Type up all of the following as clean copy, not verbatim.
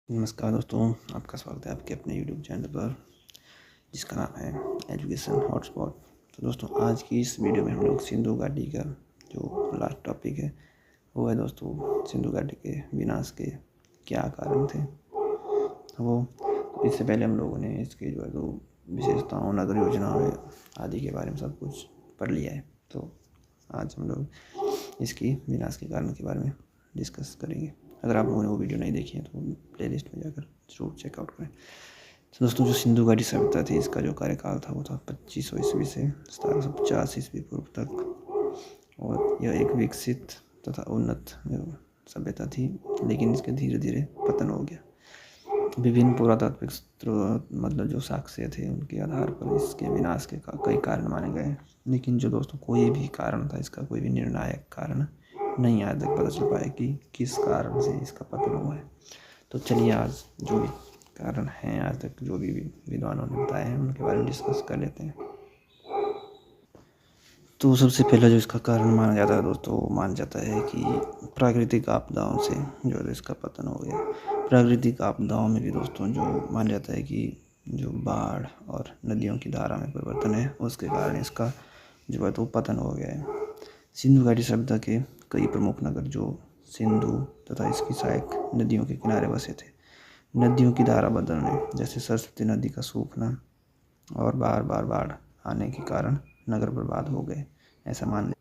नमस्कार दोस्तों, आपका स्वागत है आपके अपने यूट्यूब चैनल पर जिसका नाम है एजुकेशन हॉटस्पॉट। तो दोस्तों, आज की इस वीडियो में हम लोग सिंधु घाटी का जो लास्ट टॉपिक है वो है दोस्तों सिंधु घाटी के विनाश के क्या कारण थे। तो इससे पहले हम लोगों ने इसके जो है तो विशेषताओं, नगर योजनाओं आदि के बारे में सब कुछ पढ़ लिया है। तो आज हम लोग इसकी विनाश के कारण के बारे में डिस्कस करेंगे। अगर आप लोगों ने वो वीडियो नहीं देखी है तो प्लेलिस्ट में जाकर जरूर चेकआउट करें। तो दोस्तों, जो सिंधु घाटी सभ्यता थी इसका जो कार्यकाल था वो था 2500 ईस्वी से 1750 ईस्वी पूर्व तक। और यह एक विकसित तथा उन्नत सभ्यता थी, लेकिन इसके धीरे धीरे पतन हो गया। विभिन्न पुरातात्विक मतलब जो साक्ष्य थे उनके आधार पर इसके विनाश के कई कारण माने गए, लेकिन जो दोस्तों कोई भी कारण था, इसका कोई भी निर्णायक कारण नहीं आज तक पता चल पाया कि किस कारण से इसका पतन हुआ है। तो चलिए आज जो भी कारण हैं आज तक जो भी विद्वानों ने बताए हैं उनके बारे में डिस्कस कर लेते हैं। तो सबसे पहला जो इसका कारण माना जाता है दोस्तों, माना जाता है कि प्राकृतिक आपदाओं से जो है इसका पतन हो गया। प्राकृतिक आपदाओं में भी दोस्तों जो माना जाता है कि जो बाढ़ और नदियों की धारा में परिवर्तन है उसके कारण इसका जो है तो पतन हो गया है। सिंधु घाटी सभ्यता के कई प्रमुख नगर जो सिंधु तथा इसकी सहायक नदियों के किनारे बसे थे। नदियों की धारा बदलने जैसे सरस्वती नदी का सूखना और बार बार बाढ़ आने के कारण नगर बर्बाद हो गए, ऐसा मान लें।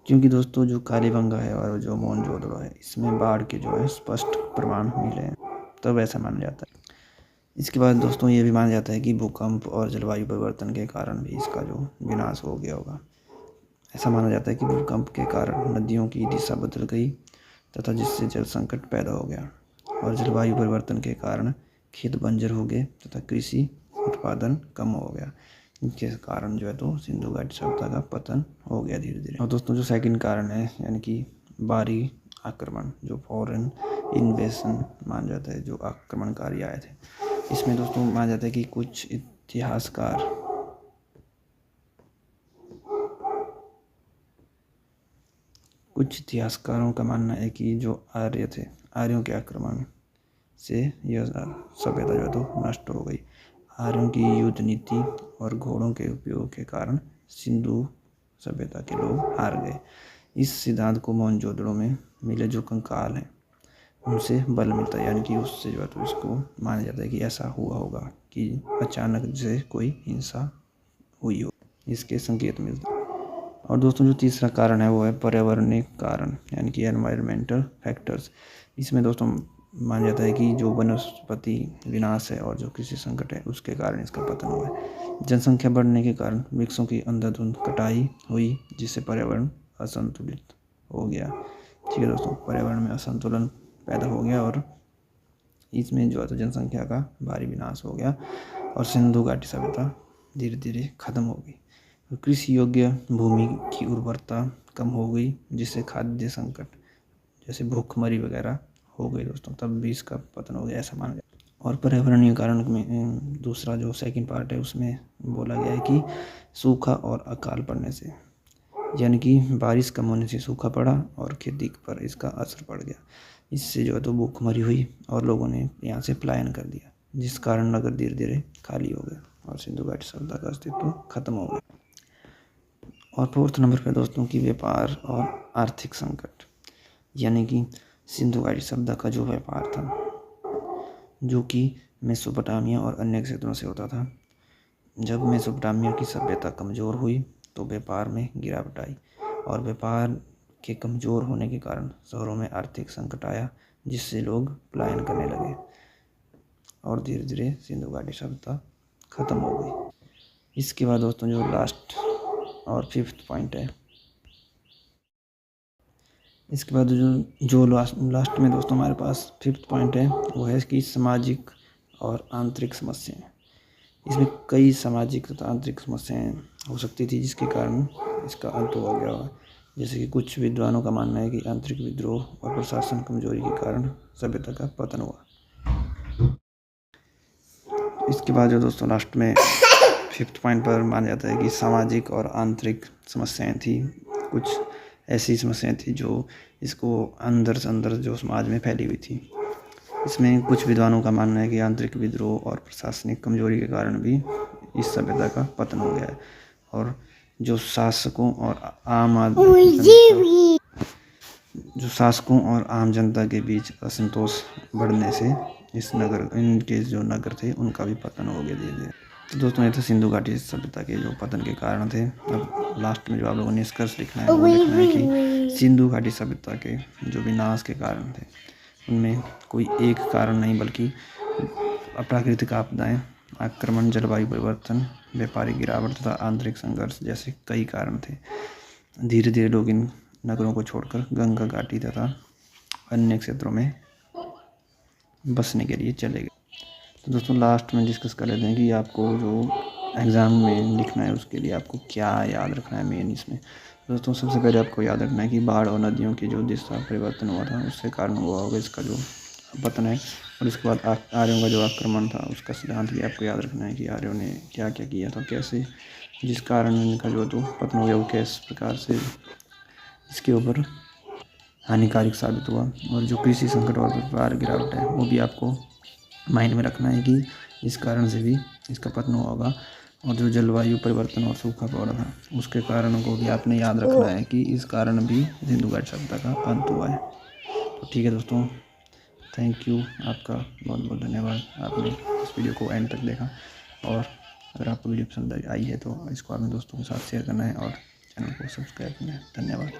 क्योंकि दोस्तों जो कालीबंगा है और जो मोहनजोदड़ो है इसमें बाढ़ के जो है स्पष्ट प्रमाण मिले हैं, तब ऐसा माना जाता है। इसके बाद दोस्तों ये भी माना जाता है कि भूकंप और जलवायु परिवर्तन के कारण भी इसका जो विनाश हो गया होगा। ऐसा माना जाता है कि भूकंप के कारण नदियों की दिशा बदल गई तथा जिससे जल संकट पैदा हो गया, और जलवायु परिवर्तन के कारण खेत बंजर हो गए तथा कृषि उत्पादन कम हो गया। इनके कारण जो है तो सिंधु घाटी सभ्यता का पतन हो गया धीरे धीरे। और दोस्तों जो सेकंड कारण है यानी कि बाहरी आक्रमण, जो फॉरेन इन्वेशन माना जाता है, जो आक्रमणकारी आए थे। इसमें दोस्तों माना जाता है कि कुछ इतिहासकारों का मानना है कि जो आर्य थे, आर्यों के आक्रमण से यह सभ्यता जो है तो नष्ट हो गई। आर्यों की युद्ध नीति और घोड़ों के उपयोग के कारण सिंधु सभ्यता के लोग हार गए। इस सिद्धांत को मोहनजोदड़ो में मिले जो कंकाल हैं उनसे बल मिलता है, यानी कि उससे जो है तो इसको माना जाता है कि ऐसा हुआ होगा कि अचानक से कोई हिंसा हुई हो, इसके संकेत मिलते हैं। और दोस्तों जो तीसरा कारण है वो है पर्यावरणीय कारण, यानी कि एनवायरमेंटल फैक्टर्स। इसमें दोस्तों माना जाता है कि जो वनस्पति विनाश है और जो कृषि संकट है उसके कारण इसका पतन हुआ है। जनसंख्या बढ़ने के कारण वृक्षों की अंधाधुंध कटाई हुई, जिससे पर्यावरण असंतुलित हो गया। ठीक है दोस्तों, पर्यावरण में असंतुलन पैदा हो गया और इसमें जो है तो जनसंख्या का भारी विनाश हो गया और सिंधु घाटी सभ्यता धीरे धीरे खत्म हो गई। कृषि योग्य भूमि की उर्वरता कम हो गई, जिससे खाद्य संकट जैसे भूखमरी वगैरह हो गई दोस्तों, तब भी इसका पतन हो गया, ऐसा माना गया। और पर्यावरणीय कारण में दूसरा जो सेकंड पार्ट है उसमें बोला गया है कि सूखा और अकाल पड़ने से, यानी कि बारिश कम होने से सूखा पड़ा और खेती पर इसका असर पड़ गया। इससे जो है तो भूखमरी हुई और लोगों ने यहाँ से पलायन कर दिया, जिस कारण नगर धीरे धीरे खाली हो गया और सिंधु घाटी सभ्यता का अस्तित्व खत्म हो गया। और फोर्थ नंबर पे दोस्तों की व्यापार और आर्थिक संकट, यानी कि सिंधु घाटी सभ्यता का जो व्यापार था जो कि मेसोपोटामिया और अन्य क्षेत्रों से होता था। जब मेसोपोटामिया की सभ्यता कमज़ोर हुई तो व्यापार में गिरावट आई, और व्यापार के कमज़ोर होने के कारण शहरों में आर्थिक संकट आया, जिससे लोग पलायन करने लगे और धीरे धीरे सिंधु घाटी सभ्यता खत्म हो गई। इसके बाद दोस्तों जो लास्ट और फिफ्थ पॉइंट है, इसके बाद जो लास्ट में दोस्तों हमारे पास फिफ्थ पॉइंट है वो है कि सामाजिक और आंतरिक समस्याएं। इसमें कई सामाजिक तथा आंतरिक समस्याएं हो सकती थी जिसके कारण इसका अंत हो गया होगा। जैसे कि कुछ विद्वानों का मानना है कि आंतरिक विद्रोह और प्रशासन कमजोरी के कारण सभ्यता का पतन हुआ। इसके बाद जो दोस्तों लास्ट में फिफ्थ पॉइंट पर माना जाता है कि सामाजिक और आंतरिक समस्याएं थी। कुछ ऐसी समस्याएं थी जो इसको अंदर से अंदर जो समाज में फैली हुई थी। इसमें कुछ विद्वानों का मानना है कि आंतरिक विद्रोह और प्रशासनिक कमजोरी के कारण भी इस सभ्यता का पतन हो गया है, और जो शासकों और आम जनता के बीच असंतोष बढ़ने से इनके जो नगर थे उनका भी पतन हो गया धीरे धीरे। तो दोस्तों, ये तो सिंधु घाटी सभ्यता के जो पतन के कारण थे। अब लास्ट में जो आप लोगों ने निष्कर्ष लिखना है वो लिखना है कि सिंधु घाटी सभ्यता के जो विनाश के कारण थे उनमें कोई एक कारण नहीं, बल्कि अप्राकृतिक आपदाएं, आक्रमण, जलवायु परिवर्तन, व्यापारिक गिरावट तथा आंतरिक संघर्ष जैसे कई कारण थे। धीरे धीरे लोग इन नगरों को छोड़कर गंगा घाटी तथा अन्य क्षेत्रों में बसने के लिए चले गए। तो दोस्तों, लास्ट में डिस्कस कर लेते हैं कि आपको जो एग्ज़ाम में लिखना है उसके लिए आपको क्या याद रखना है मेन इसमें। दोस्तों, सबसे पहले आपको याद रखना है कि बाढ़ और नदियों की जो दिशा परिवर्तन हुआ था उससे कारण हुआ होगा इसका जो पतन है। और इसके बाद आर्यों का जो आक्रमण था उसका सिद्धांत भी आपको याद रखना है कि आर्यों ने क्या क्या किया था, कैसे जिस कारण इनका जो तो पतन हो गया वो किस प्रकार से इसके ऊपर हानिकारक साबित हुआ। और जो कृषि संकट और व्यापार गिरावट है वो भी आपको माइंड में रखना है कि इस कारण से भी इसका पतन हुआ होगा। और जो जलवायु परिवर्तन और सूखा पड़ा था उसके कारणों को भी आपने याद रखना है कि इस कारण भी सिंधु घाटी सभ्यता का अंत हुआ है। तो ठीक है दोस्तों, थैंक यू, आपका बहुत बहुत धन्यवाद, आपने इस वीडियो को एंड तक देखा। और अगर आपको वीडियो पसंद आई है तो इसको अपने दोस्तों के साथ शेयर करना है और चैनल को सब्सक्राइब करना है। धन्यवाद।